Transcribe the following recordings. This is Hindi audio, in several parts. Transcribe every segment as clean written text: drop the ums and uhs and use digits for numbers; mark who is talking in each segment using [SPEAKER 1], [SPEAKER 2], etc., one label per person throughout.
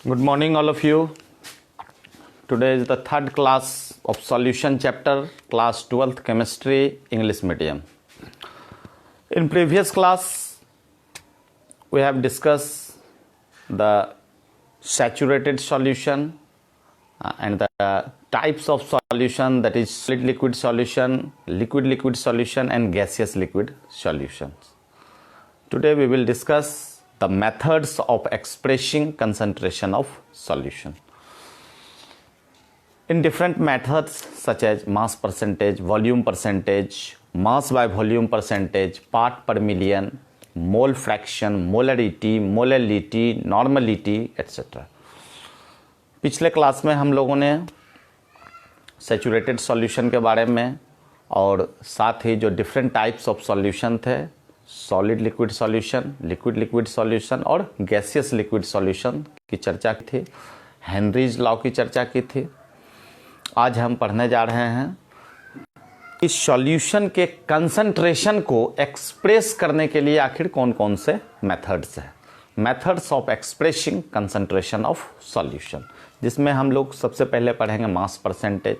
[SPEAKER 1] Good morning, all of you. Today is the third class of solution chapter, class 12th chemistry, English medium. In previous class, we have discussed the saturated solution and the types of solution, that is solid liquid solution, liquid solution and gaseous liquid solutions. Today we will discuss the methods of expressing concentration of solution. In different methods such as mass percentage, volume percentage, mass by volume percentage, part per million, mole fraction, molality, normality, etc. पिछले क्लास में हम लोगों ने सैचुरेटेड सॉल्यूशन के बारे में और साथ ही जो डिफरेंट टाइप्स ऑफ सॉल्यूशन थे, solid liquid solution, liquid solution और गैसियस लिक्विड सॉल्यूशन की चर्चा की थी, हेनरीज लॉ की चर्चा की थी। आज हम पढ़ने जा रहे हैं इस सॉल्यूशन के कंसंट्रेशन को एक्सप्रेस करने के लिए आखिर कौन कौन से मेथड्स हैं, methods of expressing concentration of solution, जिसमें हम लोग सबसे पहले पढ़ेंगे मास परसेंटेज।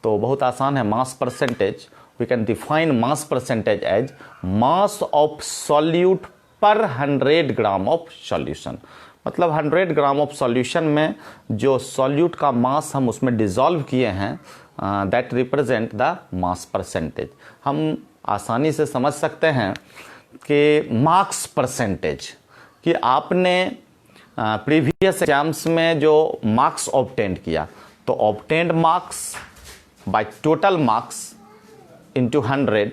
[SPEAKER 1] तो बहुत आसान है। Mass percentage, we can define mass percentage as mass of solute per 100 gram of solution. मतलब 100 ग्राम ऑफ सॉल्यूशन में जो सॉल्यूट का मास हम उसमें डिसॉल्व किए हैं, that represent the mass percentage. हम आसानी से समझ सकते हैं कि मार्क्स परसेंटेज, कि आपने प्रीवियस एग्जाम्स में जो मार्क्स ऑब्टेंड किया, तो obtained marks by total marks into 100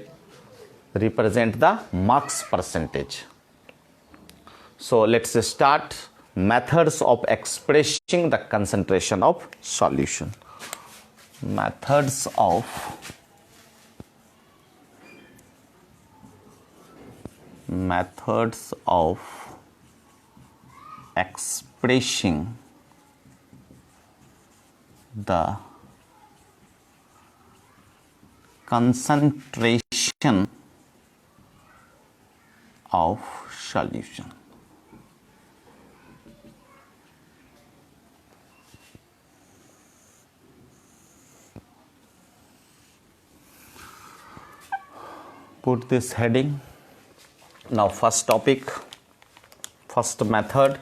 [SPEAKER 1] represent the marks percentage. So let's start methods of expressing the concentration of solution. Methods of expressing the concentration of solution. Put this heading. Now first topic, first method,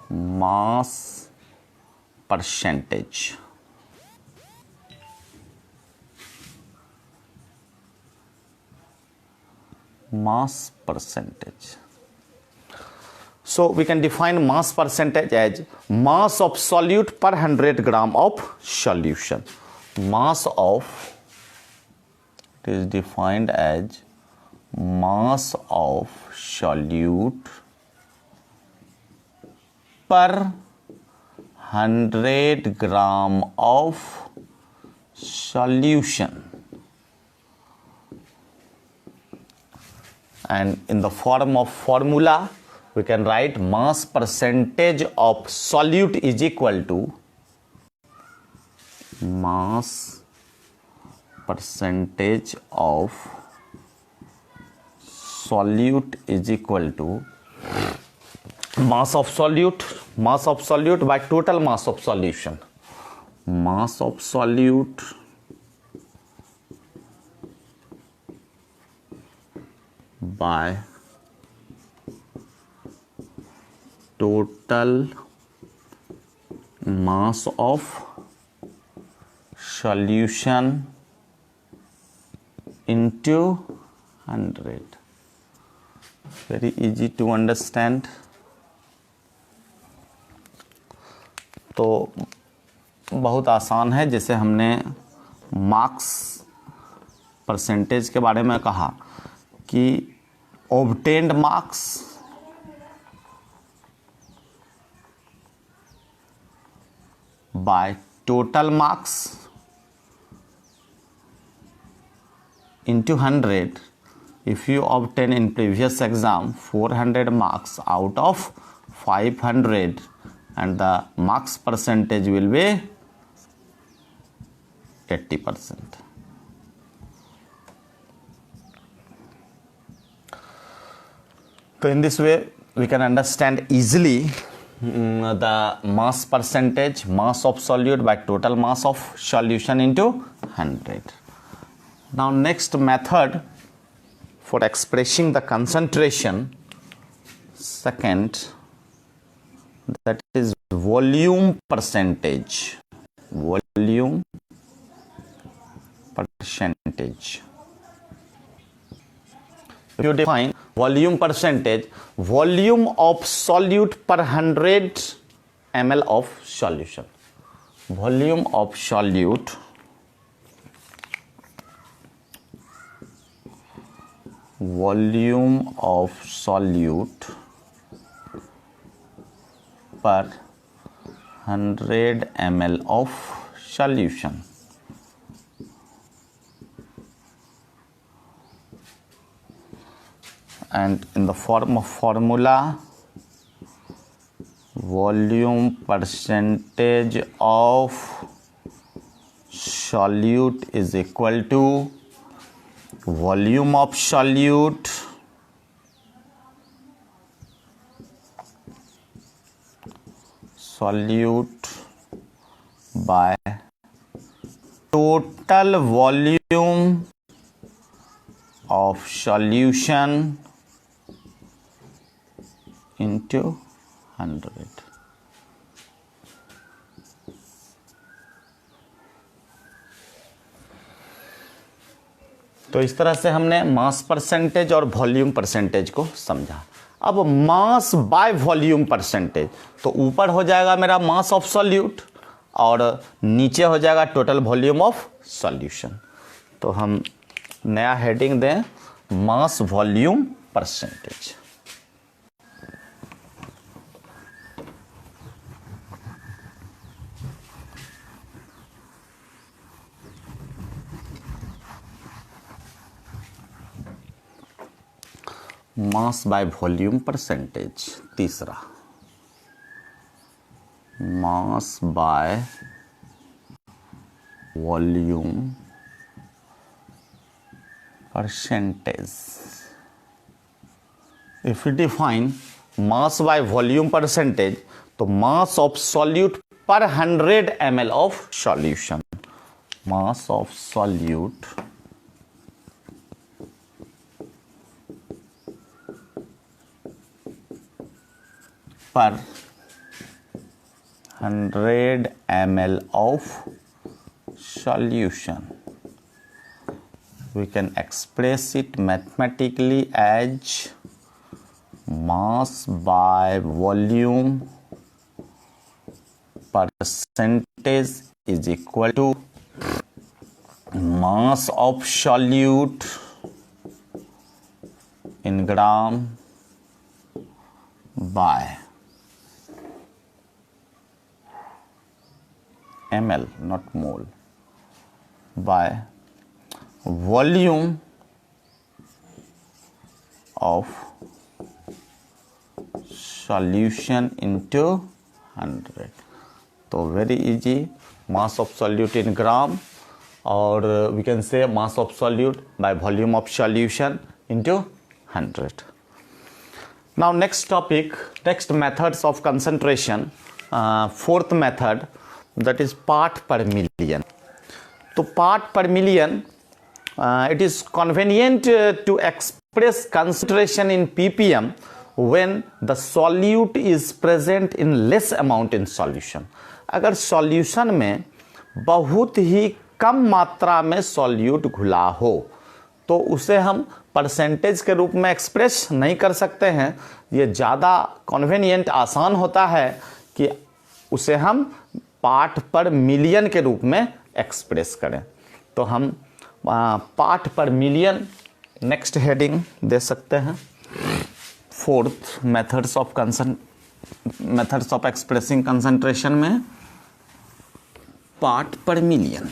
[SPEAKER 1] mass percentage. Mass percentage. So we can define mass percentage as mass of solute per 100 gram of solution. Mass of, it is defined as mass of solute per 100 gram of solution, and in the form of formula we can write mass percentage of solute is equal to mass percentage of solute is equal to mass of solute by total mass of solution. Mass of solute by total mass of solution into 100. Very easy to understand. तो बहुत आसान है। जैसे हमने मार्क्स परसेंटेज के बारे में कहा कि obtained marks by total marks into 100. If you obtain in previous exam 400 marks out of 500, and the marks percentage will be 80%. So in this way we can understand easily the mass percentage, mass of solute by total mass of solution into 100. Now next method for expressing the concentration, second, that is volume percentage. Volume percentage. If you define volume percentage, volume of solute per 100 ml of solution. Volume of solute per 100 ml of solution. And in the form of formula, volume percentage of solute is equal to volume of solute by total volume of solution into 100. तो इस तरह से हमने मास परसेंटेज और वॉल्यूम परसेंटेज को समझा। अब मास बाय वॉल्यूम परसेंटेज, तो ऊपर हो जाएगा मेरा मास ऑफ सॉल्यूट और नीचे हो जाएगा टोटल वॉल्यूम ऑफ सॉल्यूशन। तो हम नया हेडिंग दें, mass volume percentage. Mass by volume percentage, तीसरा, mass by volume percentage. If we define mass by volume percentage, तो mass of solute per 100 ml of solution, mass of solute per 100 ml of solution. We can express it mathematically as mass by volume percentage is equal to mass of solute in gram by ml, not mole, by volume of solution into 100. तो very easy, mass of solute in gram, or we can say mass of solute by volume of solution into 100. Now next topic, next methods of concentration, fourth method, that is part per million. तो part per million, it is convenient to express concentration in ppm when the solute is present in less amount in solution. अगर solution में बहुत ही कम मात्रा में solute घुला हो तो उसे हम परसेंटेज के रूप में एक्सप्रेस नहीं कर सकते हैं। ये ज़्यादा कन्वीनियंट, आसान होता है कि उसे हम पार्ट पर मिलियन के रूप में एक्सप्रेस करें। तो हम पार्ट पर मिलियन नेक्स्ट हेडिंग दे सकते हैं। Fourth, methods of expressing concentration में पार्ट पर million.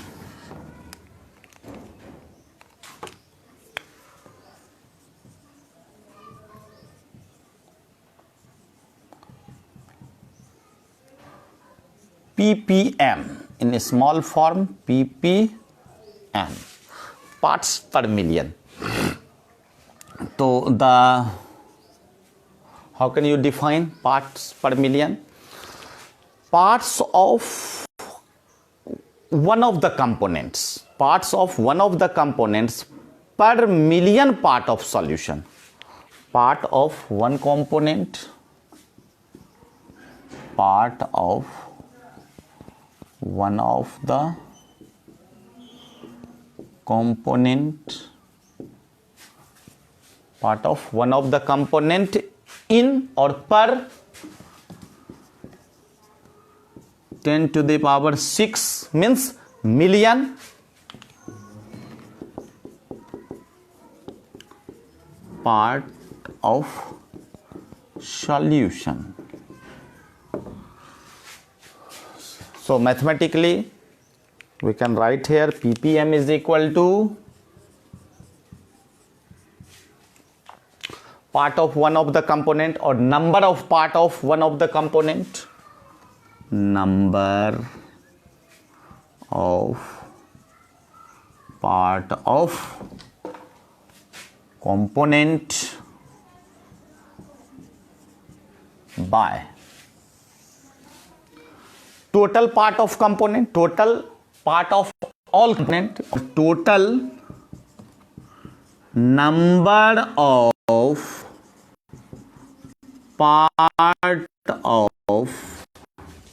[SPEAKER 1] ppm in a small form, ppm, parts per million. तो the How can you define parts per million? Parts of one of the components per million part of solution. Part of one component, part of one of the component, part of one of the component in or per 10 to the power 6 means million part of solution. So mathematically we can write here ppm is equal to part of one of the component or number of part of one of the component, number of part of component by total part of component, total part of all component, total number of part of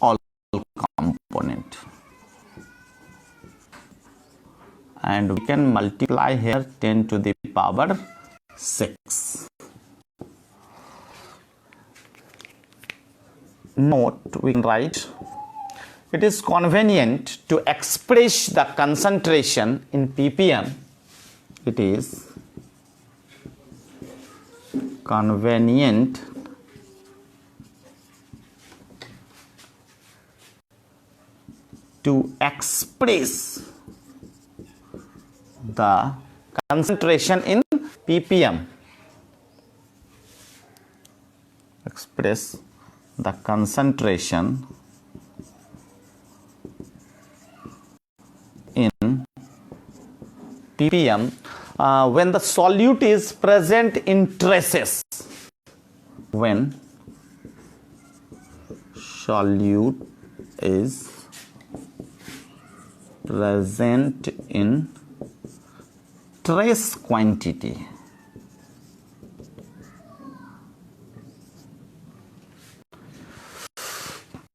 [SPEAKER 1] all component, and we can multiply here 10 to the power 6. Note, we can write, it is convenient to express the concentration in ppm. It is convenient to express the concentration in ppm. Express the concentration in ppm when the solute is present in traces. When solute is present in trace quantity.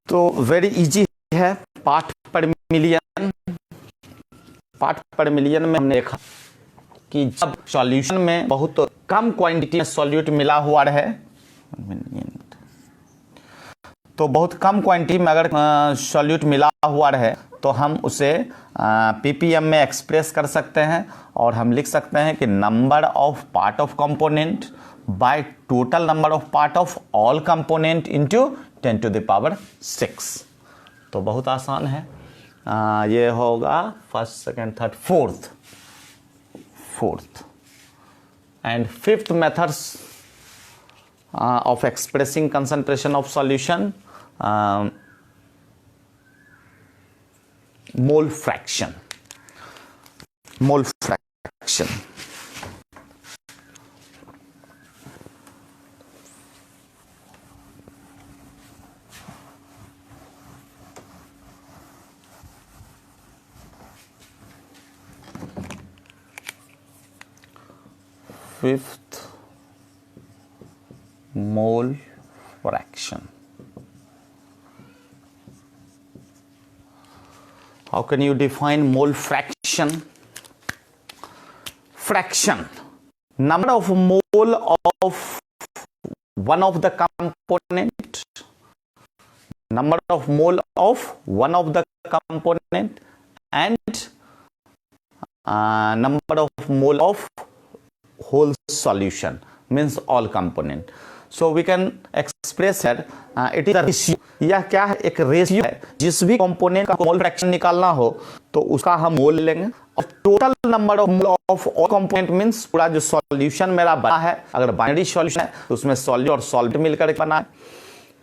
[SPEAKER 1] तो वेरी इजी है पार्ट पर मिलियन. पार्ट पर मिलियन में हमने देखा कि जब सॉल्यूशन में बहुत कम क्वांटिटी में सॉल्यूट मिला हुआ रहे, तो बहुत कम क्वांटिटी में अगर सॉल्यूट मिला हुआ रहे तो हम उसे पीपीएम में एक्सप्रेस कर सकते हैं और हम लिख सकते हैं कि number of part of component by total number of part of all component into 10 to the power 6. तो बहुत आसान है. ये होगा first, second, third, fourth and fifth methods of expressing concentration of solution, mole fraction. Fifth, mole fraction. How can you define mole fraction? Fraction, number of mole of one of the component, number of mole of one of the component, and number of mole of whole solution, means all component. So we can express here it is a ratio. यह क्या है? एक रेशियो है. जिस भी कंपोनेंट का मोल फ्रैक्शन निकालना हो तो उसका हम मोल लेंगे और total number of mole of all component means पूरा जो सॉल्यूशन मेरा बना है, अगर बाइनरी सॉल्यूशन है तो उसमें सॉल्यूट और सॉल्वेंट मिलकर बना है,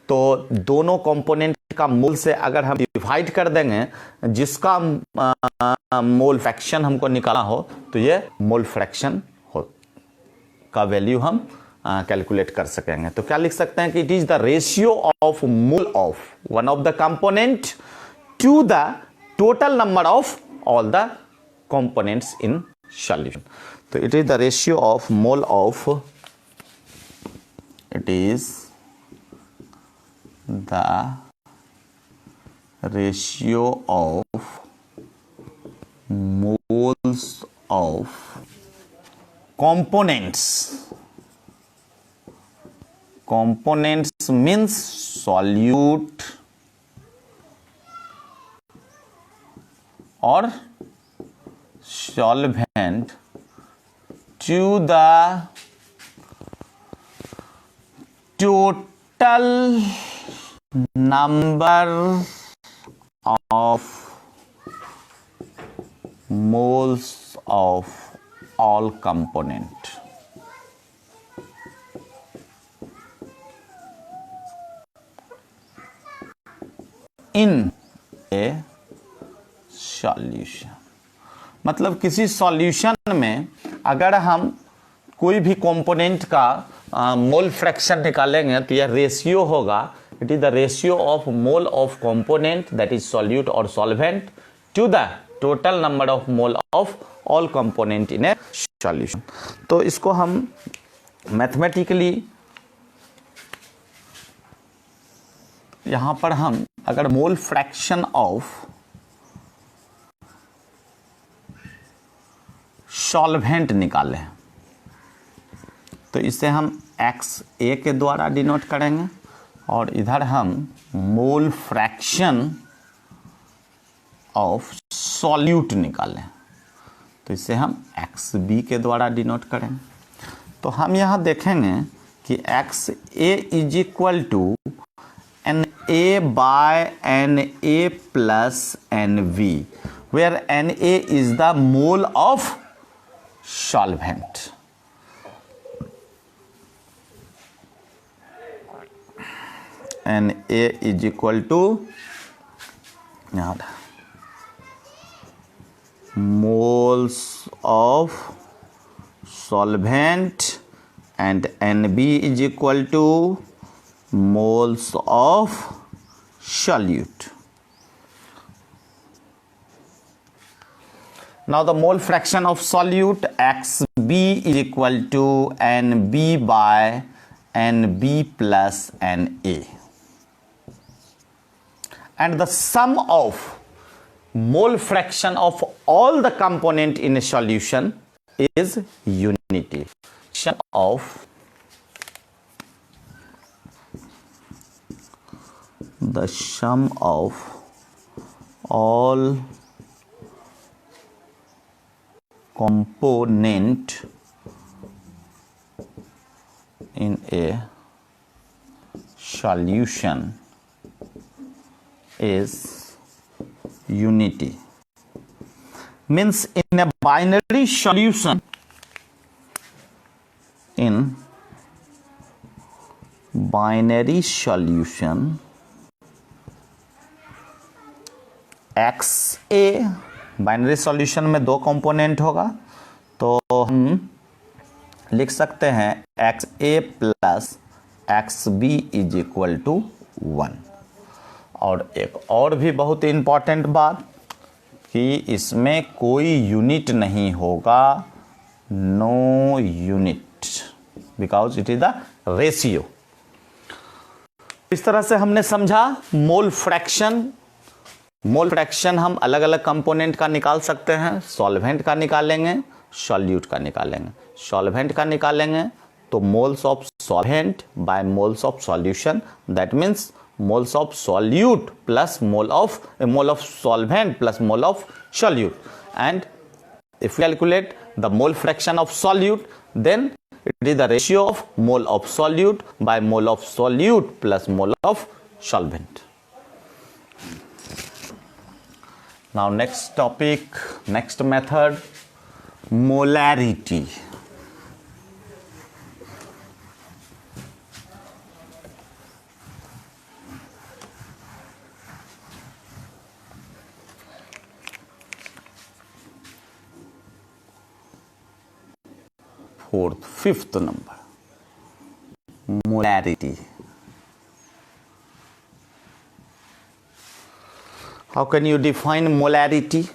[SPEAKER 1] तो दोनों कंपोनेंट का मोल से अगर हम डिवाइड कर देंगे जिसका मोल फ्रैक्शन हमको निकालना हो तो ये मोल फ्रैक्शन का वैल्यू हम कैलकुलेट कर सकेंगे। तो क्या लिख सकते हैं कि it is the ratio of mole of one of the component to the total number of all the components in solution. तो it is the ratio of mole of, it is the ratio of moles of components. Components means solute or solvent to the total number of moles of all component. In a solution, मतलब किसी सॉल्यूशन में अगर हम कोई भी कंपोनेंट का मोल फ्रैक्शन निकालेंगे तो यह रेशियो होगा, it is the ratio of mole of component that is solute और solvent to the total number of mole of all component in a solution. तो इसको हम मैथमेटिकली यहां पर हम अगर मोल फ्रैक्शन ऑफ सॉल्वेंट निकालें तो इसे हम XA के द्वारा डिनोट करेंगे और इधर हम मोल फ्रैक्शन ऑफ सॉल्यूट निकालें तो इसे हम XB के द्वारा डिनोट करेंगे। तो हम यहाँ देखेंगे कि XA is equal to NA by NA plus NV, where NA is the mole of solvent. NA is equal to moles of solvent and NB is equal to moles of solute. Now the mole fraction of solute XB is equal to NB by NB plus NA. And the sum of mole fraction of all the component in a solution is unity. Sum of the sum of all component in a solution is unity. Means in a binary solution, in binary solution XA, binary solution में दो कंपोनेंट होगा तो हम लिख सकते हैं XA plus XB is equal to 1। और एक और भी बहुत इंपॉर्टेंट बात कि इसमें कोई यूनिट नहीं होगा, no unit, because it is the ratio. इस तरह से हमने समझा मोल फ्रैक्शन। मोल फ्रैक्शन हम अलग अलग कंपोनेंट का निकाल सकते हैं, सॉल्वेंट का निकालेंगे, सॉल्यूट का निकालेंगे। सॉल्वेंट का निकालेंगे तो moles of solvent by moles of solution, that means moles of solute plus mole of solvent plus mole of solute. And if we calculate the mole fraction of solute, then it is the ratio of mole of solute by mole of solute plus mole of solvent. Now next topic, next method, molarity. Fifth number, molarity. How can you define molarity?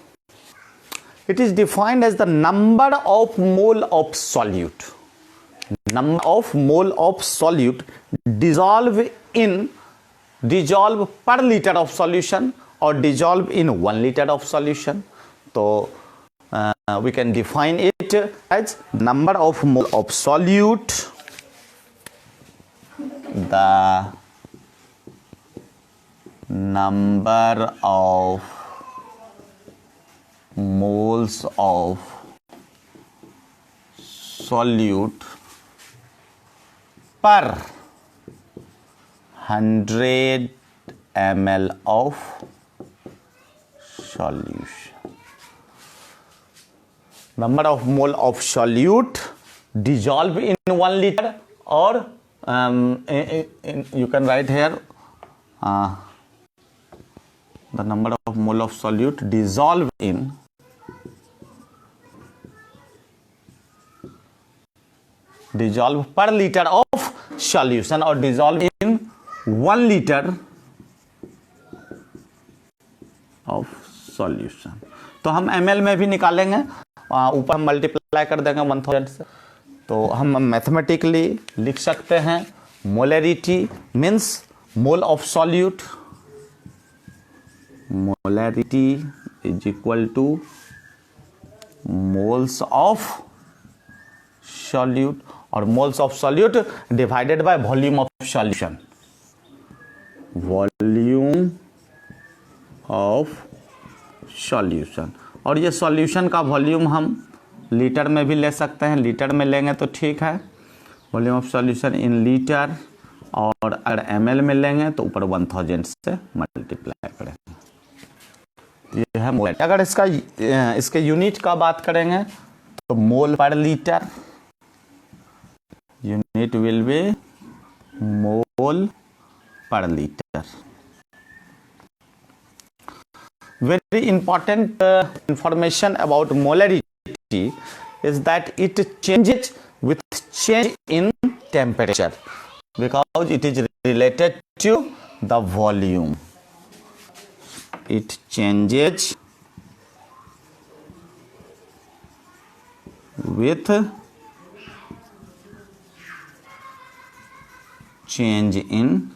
[SPEAKER 1] It is defined as the number of mole of solute. Number of mole of solute dissolve per liter of solution or dissolve in 1 liter of solution. So we can define it as number of mole of solute, the number of moles of solute per 100 ml of solution. Number of mole of solute dissolve in 1 liter, or you can write here the number of mole of solute dissolve in per liter of solution or dissolve in 1 liter of solution. तो हम ml में भी निकालेंगे, ऊपर हम मल्टीप्लाई कर देंगे 1000 से. तो हम मैथमेटिकली लिख सकते हैं molarity means mole of solute. Molarity is equal to moles of solute, और moles of solute divided by volume of solution. Volume of solution, और ये सॉल्यूशन का वॉल्यूम हम लीटर में भी ले सकते हैं. लीटर में लेंगे तो ठीक है, volume of solution in litre, और अगर ml में लेंगे तो ऊपर 1000 से मल्टीप्लाई करेंगे. ये है मोल. अगर इसके यूनिट का बात करेंगे तो मोल पर litre, unit will be mole per liter. Very important information about molarity is that it changes with change in temperature because it is related to the volume. It changes with change in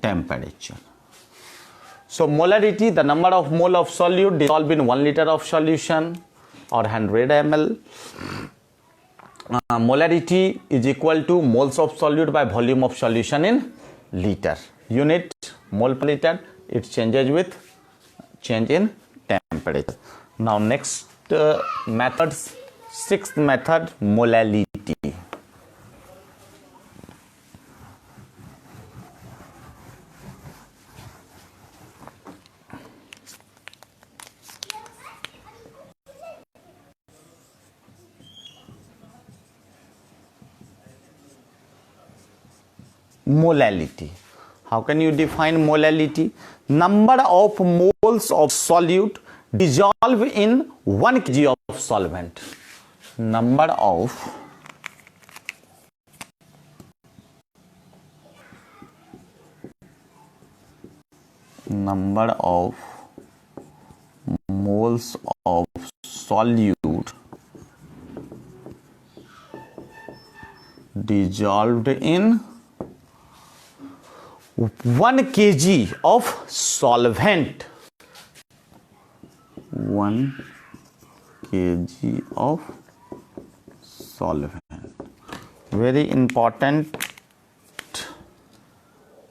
[SPEAKER 1] temperature. So molarity, the number of mole of solute dissolved in 1 liter of solution or 100 ml. Molarity is equal to moles of solute by volume of solution in liter. Unit mole per liter, it changes with change in temperature. Now next method, sixth method, molality. Molality. How can you define molality? Number of moles of solute dissolve in 1 kg of solvent. Number of moles of solute dissolved in 1 kg of solvent. 1 kg of solvent. Very important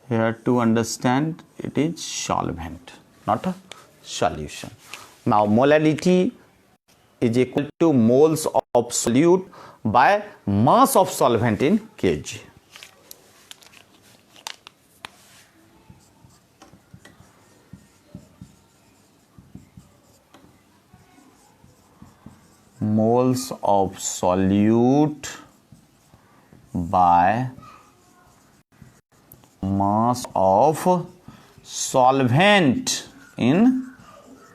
[SPEAKER 1] here to understand, it is solvent, not a solution. Now molality is equal to moles of solute by mass of solvent in kg. Moles of solute by mass of solvent in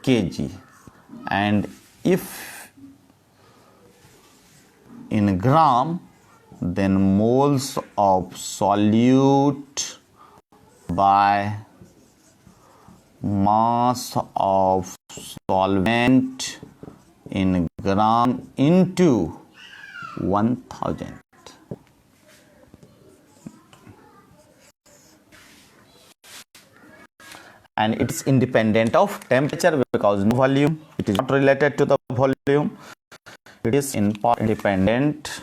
[SPEAKER 1] kg, and if in gram, then moles of solute by mass of solvent in gram into 1000. And it is independent of temperature because no volume, it is not related to the volume, it is in part independent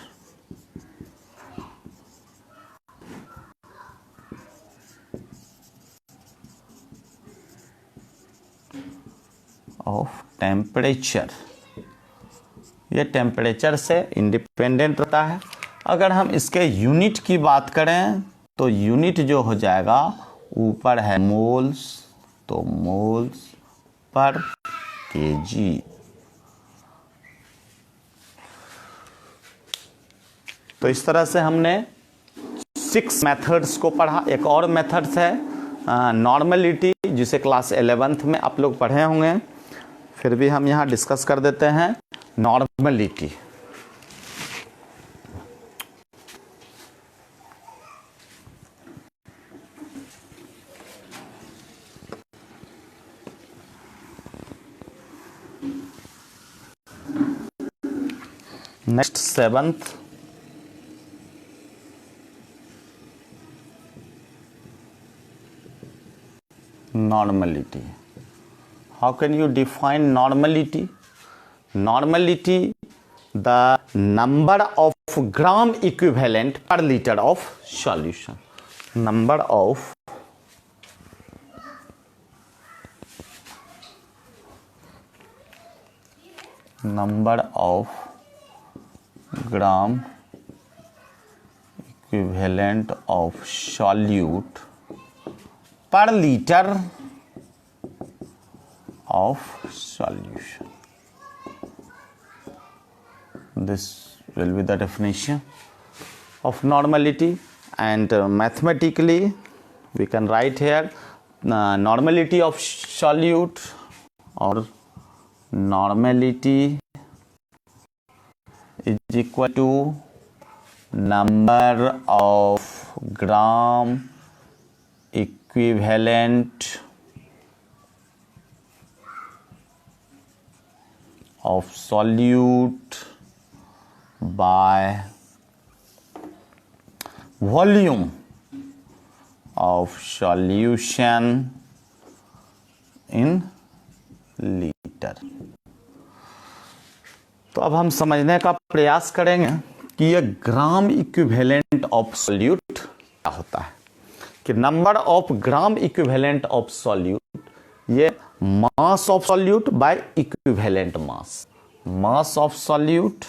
[SPEAKER 1] of temperature. ये टेम्परेचर से इंडिपेंडेंट रहता है. अगर हम इसके यूनिट की बात करें तो यूनिट जो हो जाएगा ऊपर है मोल्स, तो मोल्स पर केजी. तो इस तरह से हमने 6 मेथड्स को पढ़ा. एक और मेथड्स है नॉर्मलिटी, जिसे क्लास 11th में आप लोग पढ़े होंगे, फिर भी हम यहाँ डिस्कस कर देते हैं. Normality, next 7th normality. How can you define normality? Normality, the number of gram equivalent per liter of solution. Number of gram equivalent of solute per liter of solution. This will be the definition of normality, and mathematically we can write here normality of solute or normality is equal to number of gram equivalent of solute by volume of solution in liter. तो अब हम समझने का प्रयास करेंगे कि ये ग्राम इक्विवेलेंट ऑफ सॉल्यूट क्या होता है. कि number of gram equivalent of solute, ये mass of solute by equivalent mass. Mass of solute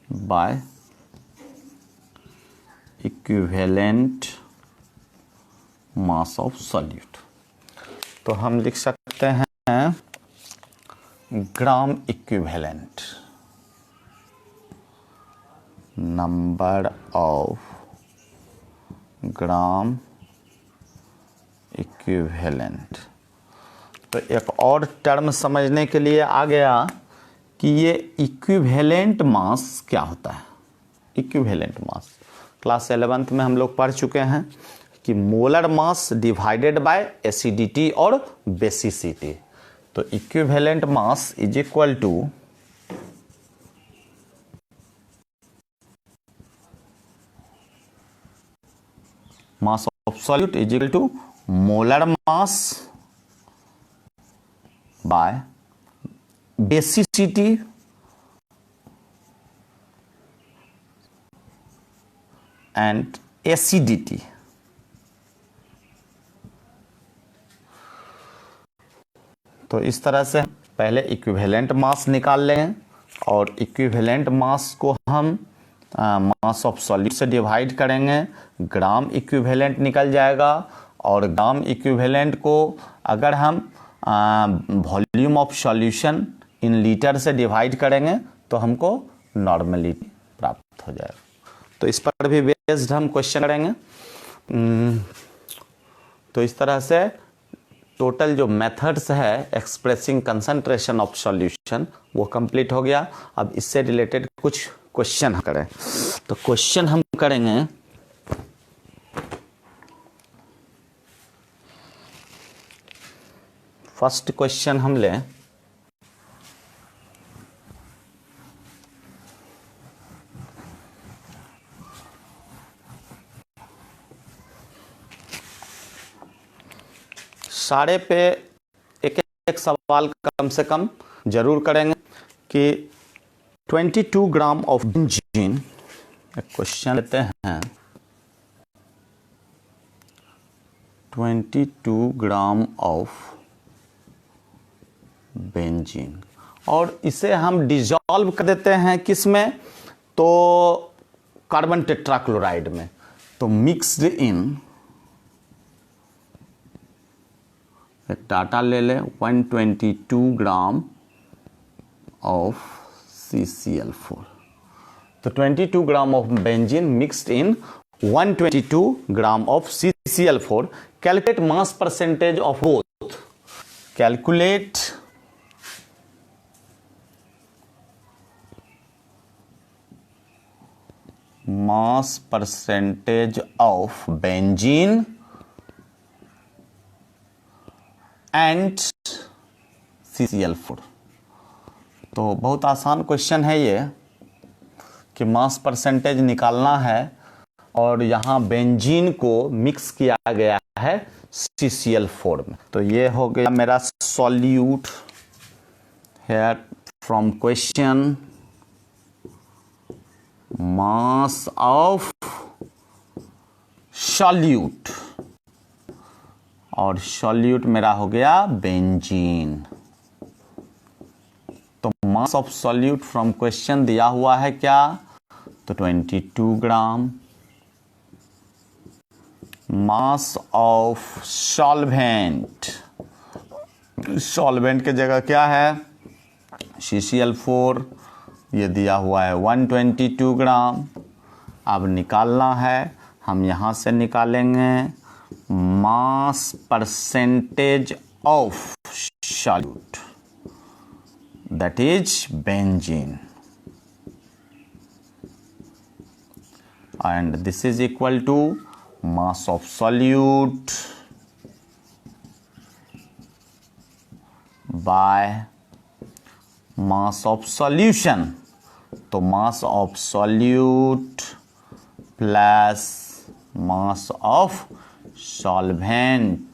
[SPEAKER 1] by equivalent mass of solute. तो हम लिख सकते हैं gram equivalent, number of gram equivalent. तो एक और टर्म समझने के लिए आ गया कि ये इक्विवेलेंट मास क्या होता है. इक्विवेलेंट मास क्लास 11th में हम लोग पढ़ चुके हैं कि molar mass divided by acidity और बेसिसिटी. तो equivalent mass is equal to mass of solute is equal to molar mass by basicity and acidity. तो इस तरह से पहले इक्विवेलेंट मास निकाल लेंगे और इक्विवेलेंट मास को हम मास ऑफ सॉल्यूट से डिवाइड करेंगे, ग्राम इक्विवेलेंट निकल जाएगा. और ग्राम इक्विवेलेंट को अगर हम volume of solution in litre से डिवाइड करेंगे तो हमको नॉर्मलिटी प्राप्त हो जाएगा. तो इस पर भी बेस्ड हम क्वेश्चन करेंगे. तो इस तरह से टोटल जो मेथड्स है एक्सप्रेसिंग कंसंट्रेशन ऑफ सॉल्यूशन वो कंप्लीट हो गया। अब इससे रिलेटेड कुछ क्वेश्चन करें। तो क्वेश्चन हम करेंगे फर्स्ट क्वेश्चन हम लें सारे पे एक एक सवाल कम से कम जरूर करेंगे कि 22 ग्राम ऑफ बेंजीन, एक क्वेश्चन लेते हैं 22 ग्राम ऑफ बेंजीन, और इसे हम डिजॉल्व कर देते हैं किस में, तो कार्बन टेट्राक्लोराइड में। तो मिक्स्ड इन, एक डाटा ले लें 122 ग्राम ऑफ CCl4। तो 22 gram of benzene mixed in 122 gram of CCl4। Calculate mass percentage of both. Calculate mass percentage of benzene and CCl4। तो बहुत आसान क्वेश्चन है ये कि मास परसेंटेज निकालना है और यहाँ बेंजीन को मिक्स किया गया है CCl4 में। तो ये हो गया मेरा solute here from question, mass of solute, और सॉल्यूट मेरा हो गया बेंजीन। तो mass of solute from question दिया हुआ है क्या, तो 22 gram. Mass of solvent, solvent के जगह क्या है CCl4, ये दिया हुआ है 122 ग्राम। अब निकालना है, हम यहाँ से निकालेंगे mass percentage of solute, that is benzene, and this is equal to mass of solute by mass of solution। तो mass of solute plus mass of solvent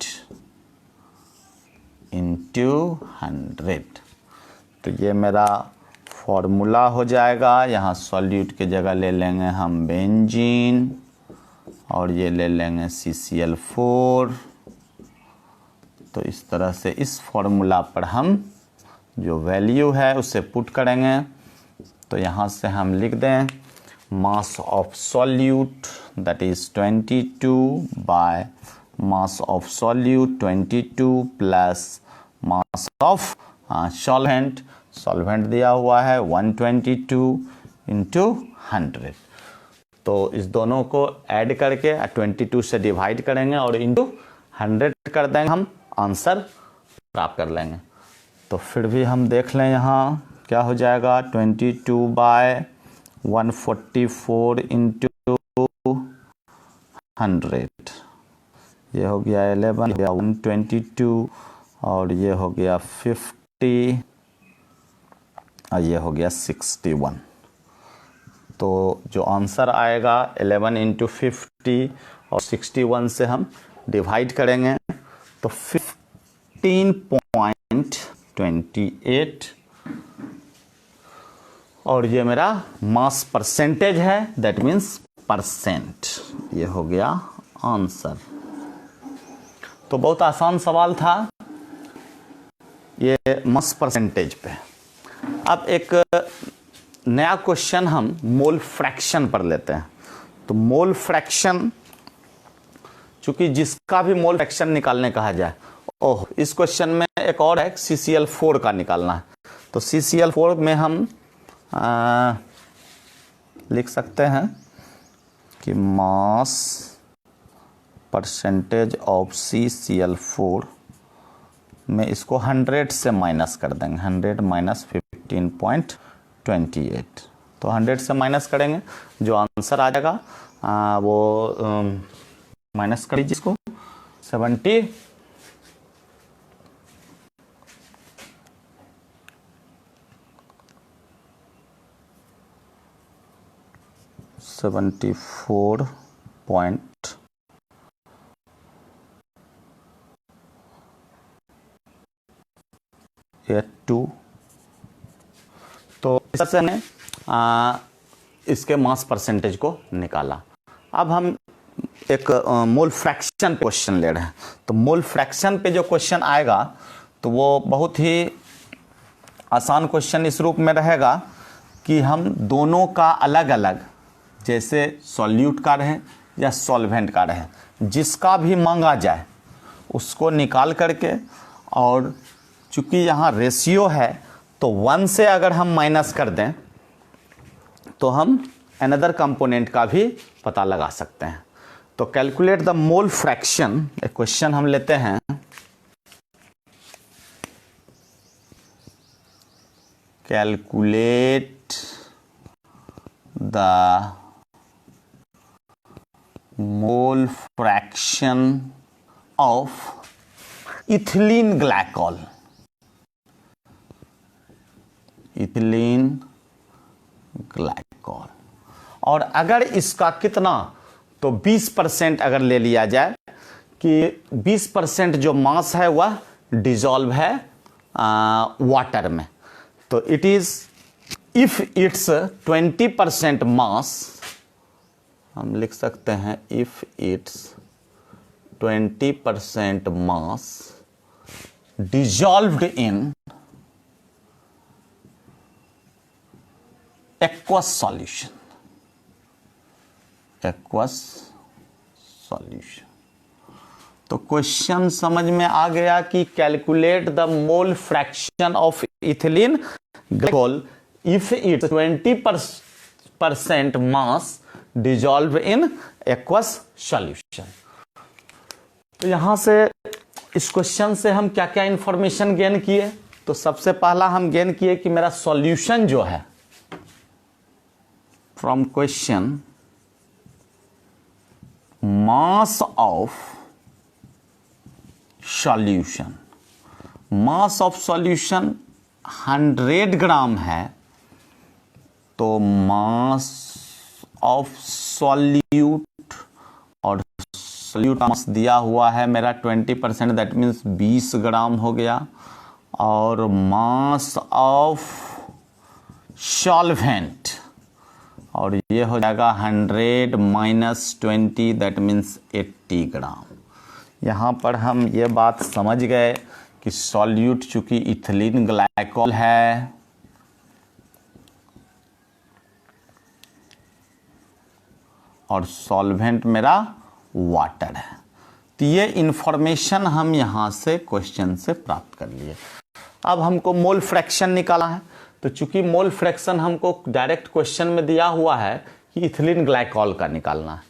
[SPEAKER 1] into 100। तो ये मेरा फॉर्मूला हो जाएगा। यहाँ सॉल्यूट के जगह ले लेंगे हम बेंजीन और ये ले लेंगे CCl4। तो इस तरह से इस फॉर्मूला पर हम जो वैल्यू है उसे पुट करेंगे। तो यहाँ से हम लिख दें मास of solute that is 22 by mass of solute 22 plus mass of solvent, solvent दिया हुआ है 122 इंटू 100। तो इस दोनों को ऐड करके 22 से डिवाइड करेंगे और इंटू 100 कर देंगे, हम आंसर प्राप्त कर लेंगे। तो फिर भी हम देख लें यहाँ क्या हो जाएगा, 22 बाय 144 इंटू 100, ये हो गया 11, 122 और ये हो गया 50 और ये हो गया 61। तो जो आंसर आएगा 11 इंटू 50 और 61 से हम डिवाइड करेंगे तो 15.28 और ये मेरा मास परसेंटेज है, दैट मीन्स परसेंट। ये हो गया आंसर। तो बहुत आसान सवाल था ये मास परसेंटेज पे। अब एक नया क्वेश्चन हम मोल फ्रैक्शन पर लेते हैं। तो मोल फ्रैक्शन, चूंकि जिसका भी मोल फ्रैक्शन निकालने कहा जाए, ओह इस क्वेश्चन में एक और है CCl4 का निकालना है। तो CCl4 में हम लिख सकते हैं कि मास परसेंटेज ऑफ CCl4 में इसको 100 से माइनस कर देंगे, 100 माइनस 15.28, तो 100 से माइनस करेंगे, जो आंसर आ जाएगा वो माइनस कर लीजिए इसको, 74.82। तो इस तरह से हमने इसके मास परसेंटेज को निकाला। अब हम एक मोल फ्रैक्शन क्वेश्चन ले रहे हैं। तो मोल फ्रैक्शन पे जो क्वेश्चन आएगा तो वो बहुत ही आसान क्वेश्चन इस रूप में रहेगा कि हम दोनों का अलग अलग, जैसे सॉल्यूट का रहे या सॉल्वेंट का रहे, जिसका भी मांगा जाए उसको निकाल करके, और चूंकि यहाँ रेशियो है तो 1 से अगर हम माइनस कर दें तो हम अनदर कंपोनेंट का भी पता लगा सकते हैं। तो कैलकुलेट द मोल फ्रैक्शन, एक क्वेश्चन हम लेते हैं। Calculate the mole fraction of ethylene glycol, ethylene glycol. और अगर इसका कितना, तो 20% अगर ले लिया जाए कि 20% जो मास है वह डिजॉल्व है वाटर में, तो इट इज इफ इट्स 20% मास, हम लिख सकते हैं if it's 20% mass dissolved in aqueous solution, aqueous solution। तो क्वेश्चन समझ में आ गया कि calculate the mole fraction of ethylene glycol if it's 20% mass dissolve in aqueous solution. तो यहां से इस क्वेश्चन से हम क्या क्या इंफॉर्मेशन गेन किए, तो सबसे पहला हम गेन किए कि मेरा सॉल्यूशन जो है, from question mass of solution, mass of solution 100 ग्राम है, तो मास ऑफ सॉल्यूट, और सॉल्यूट मास दिया हुआ है मेरा 20%, दैट मीन्स 20 ग्राम हो गया, और मास ऑफ सॉल्वेंट, और ये हो जाएगा 100 माइनस 20, दैट मीन्स 80 ग्राम। यहाँ पर हम ये बात समझ गए कि सॉल्यूट चूंकि इथिलीन ग्लाइकॉल है, और सॉल्वेंट मेरा वाटर है। तो ये इंफॉर्मेशन हम यहाँ से क्वेश्चन से प्राप्त कर लिए। अब हमको मोल फ्रैक्शन निकाला है, तो चूंकि मोल फ्रैक्शन हमको डायरेक्ट क्वेश्चन में दिया हुआ है कि इथिलीन ग्लाइकॉल का निकालना है,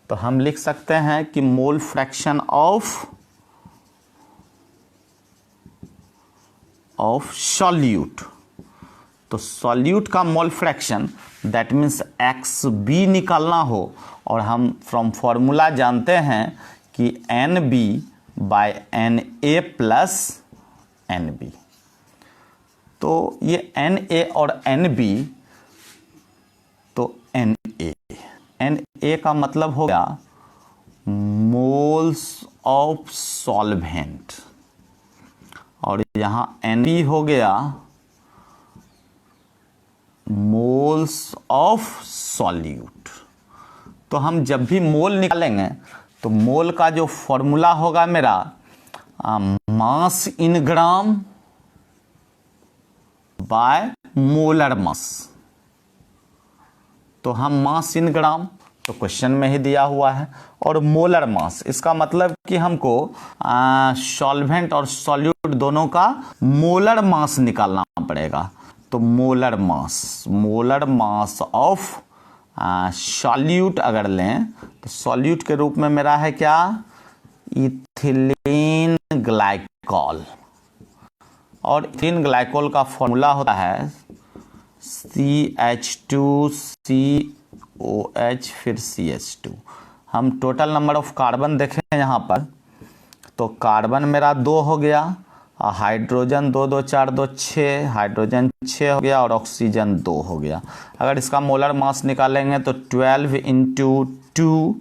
[SPEAKER 1] तो हम लिख सकते हैं कि मोल फ्रैक्शन ऑफ सॉल्यूट। तो सॉल्यूट का mole fraction that means XB निकालना हो, और हम फ्रॉम फॉर्मूला जानते हैं कि NB/NA प्लस NB। तो ये NA और NB, तो NA का मतलब हो गया मोल्स ऑफ सॉल्वेंट, और यहाँ NB हो गया मोल्स ऑफ सॉल्यूट। तो हम जब भी मोल निकालेंगे तो मोल का जो फॉर्मूला होगा मेरा मास इन ग्राम बाय मोलर मास। तो हम मास इन ग्राम तो क्वेश्चन में ही दिया हुआ है, और मोलर मास इसका मतलब कि हमको सॉल्वेंट और सॉल्यूट दोनों का मोलर मास निकालना पड़ेगा। तो मोलर मास ऑफ सॉल्यूट अगर लें तो सॉल्यूट के रूप में मेरा है क्या, इथिलीन ग्लाइकॉल। और इथिलीन ग्लाइकोल का फॉर्मूला होता है CH2COH फिर CH2। हम टोटल नंबर ऑफ कार्बन देखें यहाँ पर, तो कार्बन मेरा 2 हो गया, हाइड्रोजन 2 2 4 2 6, हाइड्रोजन 6 हो गया और ऑक्सीजन 2 हो गया। अगर इसका मोलर मास निकालेंगे तो 12 into 2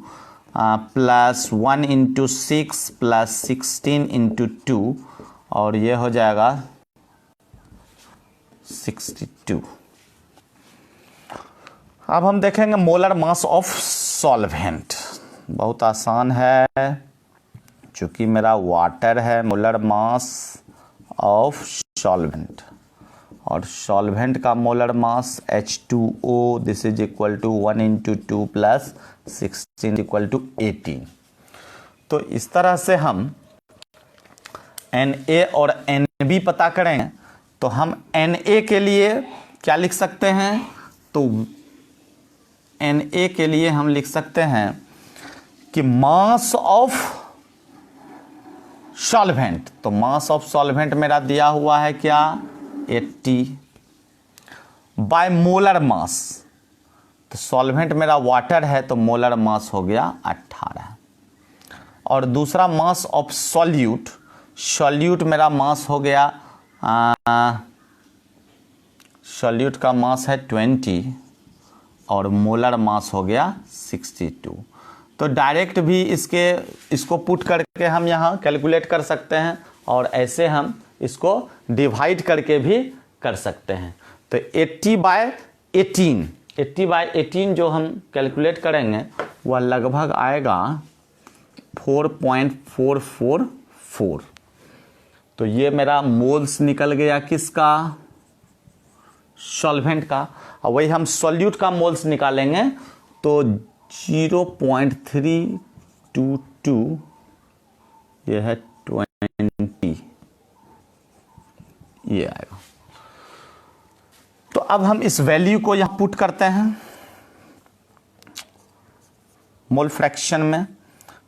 [SPEAKER 1] plus 1 into 6 plus 16 into 2 और ये हो जाएगा 62। अब हम देखेंगे मोलर मास ऑफ सॉल्वेंट। बहुत आसान है, चूंकि मेरा वाटर है। मोलर मास ऑफ सॉल्वेंट, और सॉल्वेंट का molar mass H2O, this is equal to 1 into 2 plus 16 equal to 18। तो इस तरह से हम Na और Nb पता करेंगे। तो हम Na के लिए क्या लिख सकते हैं, तो Na के लिए हम लिख सकते हैं कि मास ऑफ सॉल्वेंट, तो मास ऑफ सॉल्वेंट मेरा दिया हुआ है क्या 80 बाय मोलर मास। तो सॉल्वेंट मेरा वाटर है तो मोलर मास हो गया 18। और दूसरा मास ऑफ सॉल्यूट, सॉल्यूट मेरा मास हो गया, सॉल्यूट का मास है 20 और मोलर मास हो गया 62। तो डायरेक्ट भी इसको पुट करके हम यहाँ कैलकुलेट कर सकते हैं और ऐसे हम इसको डिवाइड करके भी कर सकते हैं। तो 80 बाय 18 जो हम कैलकुलेट करेंगे वह लगभग आएगा 4.444। तो ये मेरा मोल्स निकल गया किसका, सॉल्वेंट का। और वही हम सॉल्यूट का मोल्स निकालेंगे तो 0.322, ये है 20, ये आएगा। तो अब हम इस वैल्यू को यहां पुट करते हैं मोल फ्रैक्शन में।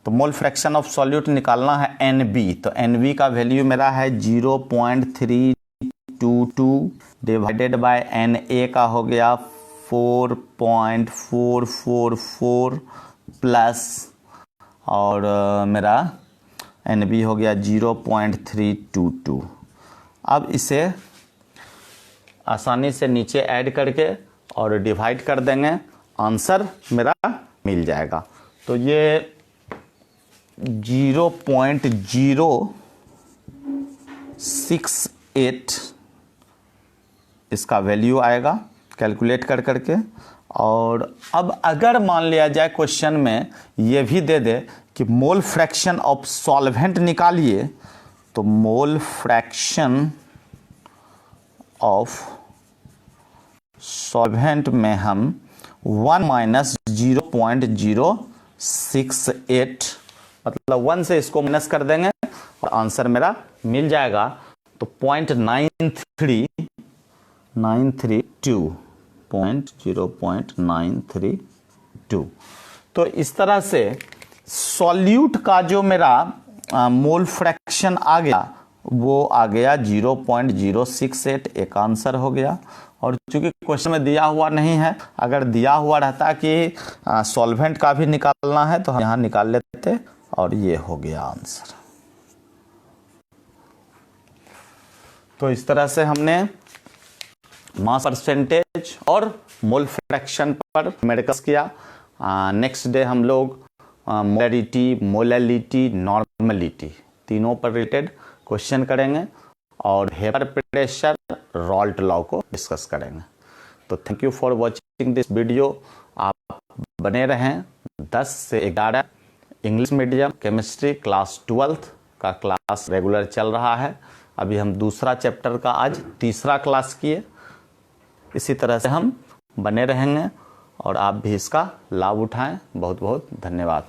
[SPEAKER 1] तो मोल फ्रैक्शन ऑफ सॉल्यूट निकालना है Nb, तो Nb का वैल्यू मेरा है 0.322 डिवाइडेड बाय Na का हो गया 4.444 प्लस और मेरा Nb हो गया 0.322। अब इसे आसानी से नीचे ऐड करके और डिवाइड कर देंगे, आंसर मेरा मिल जाएगा। तो ये 0.068 इसका वैल्यू आएगा कैलकुलेट कर करके। और अब अगर मान लिया जाए क्वेश्चन में ये भी दे दे कि मोल फ्रैक्शन ऑफ सॉल्वेंट निकालिए, तो मोल फ्रैक्शन ऑफ सॉल्वेंट में हम 1 माइनस 0.068 मतलब 1 से इसको माइनस कर देंगे और आंसर मेरा मिल जाएगा। तो 0.932। तो इस तरह से सॉल्यूट का जो मेरा मोल फ्रैक्शन आ गया वो आ गया 0.068, एक आंसर हो गया। और चूंकि क्वेश्चन में दिया हुआ नहीं है, अगर दिया हुआ रहता कि सॉल्वेंट का भी निकालना है तो हम यहाँ निकाल लेते और ये हो गया आंसर। तो इस तरह से हमने मास परसेंटेज और मोल फ्रैक्शन पर मेडिकल्स किया। नेक्स्ट डे हम लोग मोलरिटी, मोलैलिटी, नॉर्मलिटी तीनों पर रिलेटेड क्वेश्चन करेंगे और हेपर प्रेशर, रॉल्ट लॉ को डिस्कस करेंगे। तो thank you for watching this video. आप बने रहें। 10 से 11 English medium chemistry class 12th का क्लास रेगुलर चल रहा है। अभी हम दूसरा चैप्टर का आज तीसरा क्लास किए। इसी तरह से हम बने रहेंगे और आप भी इसका लाभ उठाएं। बहुत बहुत धन्यवाद।